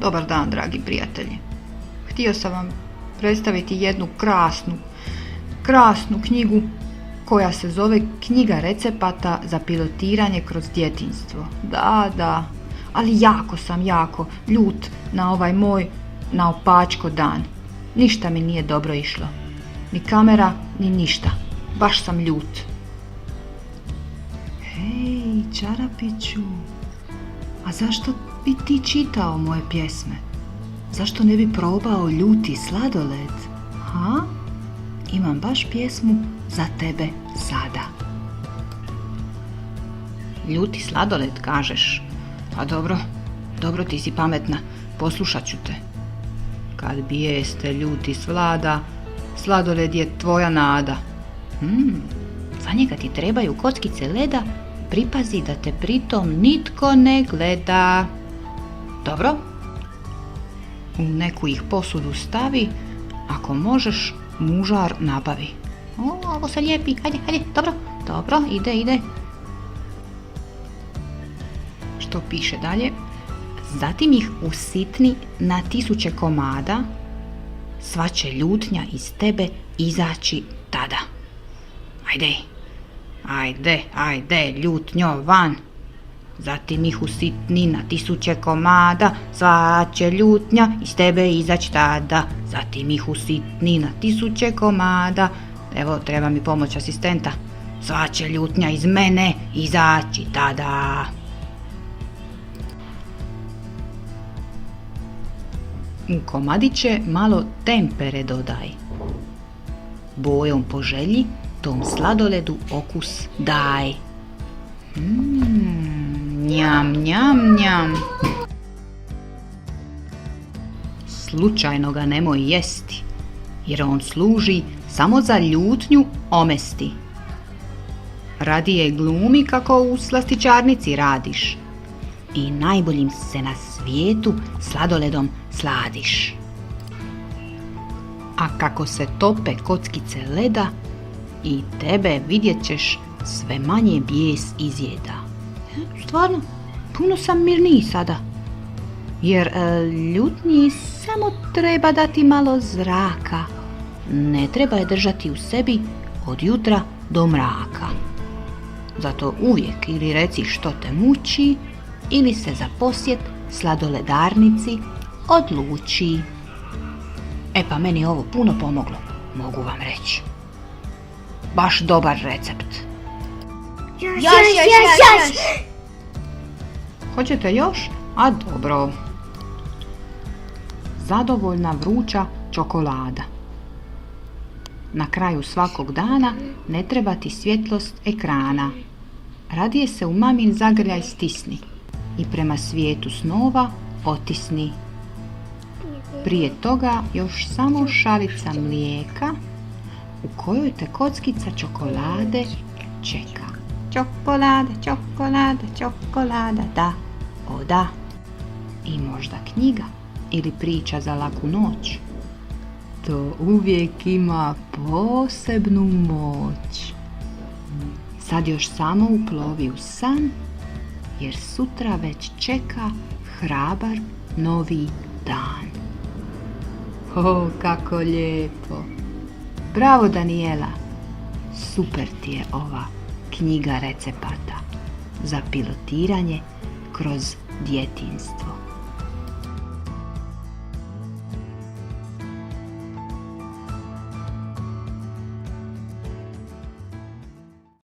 Dobar dan, dragi prijatelji. Htio sam vam predstaviti jednu krasnu knjigu koja se zove Knjiga recepata za pilotiranje kroz djetinjstvo. Da, ali jako sam ljut na ovaj moj naopačko dan. Ništa mi nije dobro išlo. Ni kamera, ni ništa. Baš sam ljut. Hej, čarapiću, a zašto bi ti čitao moje pjesme? Zašto ne bi probao ljuti sladoled? Ha? Imam baš pjesmu za tebe sada. Ljuti sladoled, kažeš? A dobro ti si pametna, poslušat ću te. Kad bijeste ljuti svlada, sladoled je tvoja nada. Za njega ti trebaju kockice leda, pripazi da te pritom nitko ne gleda. Dobro? U neku ih posudu stavi, ako možeš, mužar nabavi. Ovo se lijepi, hajde, dobro, ide. Što piše dalje? Zatim ih usitni na 1000 komada, sva će ljutnja iz tebe izaći tada. Ajde, ljutnjo van. Zatim ih usitni na 1000 komada, sva će ljutnja iz tebe izaći tada. Zatim ih usitni na 1000 komada. Evo, treba mi pomoć asistenta. Sva će ljutnja iz mene izaći tada. U komadiće malo tempere dodaj. Bojom po želji tom sladoledu okus daj. Njam. Slučajno ga nemoj jesti, jer on služi samo za ljutnju omesti. Radije glumi kako u slastičarnici radiš i najboljim se na svijetu sladoledom sladiš. A kako se tope kockice leda, i tebe vidjet ćeš sve manje bijes izjeda. Stvarno, puno sam mirniji sada. Jer ljutnji samo treba dati malo zraka. Ne treba je držati u sebi od jutra do mraka. Zato uvijek ili reci što te muči, ili se za posjet sladoledarnici odluči. Pa meni je ovo puno pomoglo, mogu vam reći. Baš dobar recept. Još. Hoćete još? A dobro. Zadovoljna vruća čokolada. Na kraju svakog dana ne treba ti svjetlost ekrana. Radije se u mamin zagrljaj stisni i prema svijetu snova otisni. Prije toga još samo šalica mlijeka u kojoj te kockica čokolade čeka. Čokolada, da, o da. I možda knjiga ili priča za laku noć. To uvijek ima posebnu moć. Sad još samo uplovi u san, jer sutra već čeka hrabar novi dan. Kako lijepo! Bravo, Daniela! Super ti je ova knjiga recepata za pilotiranje kroz djetinjstvo.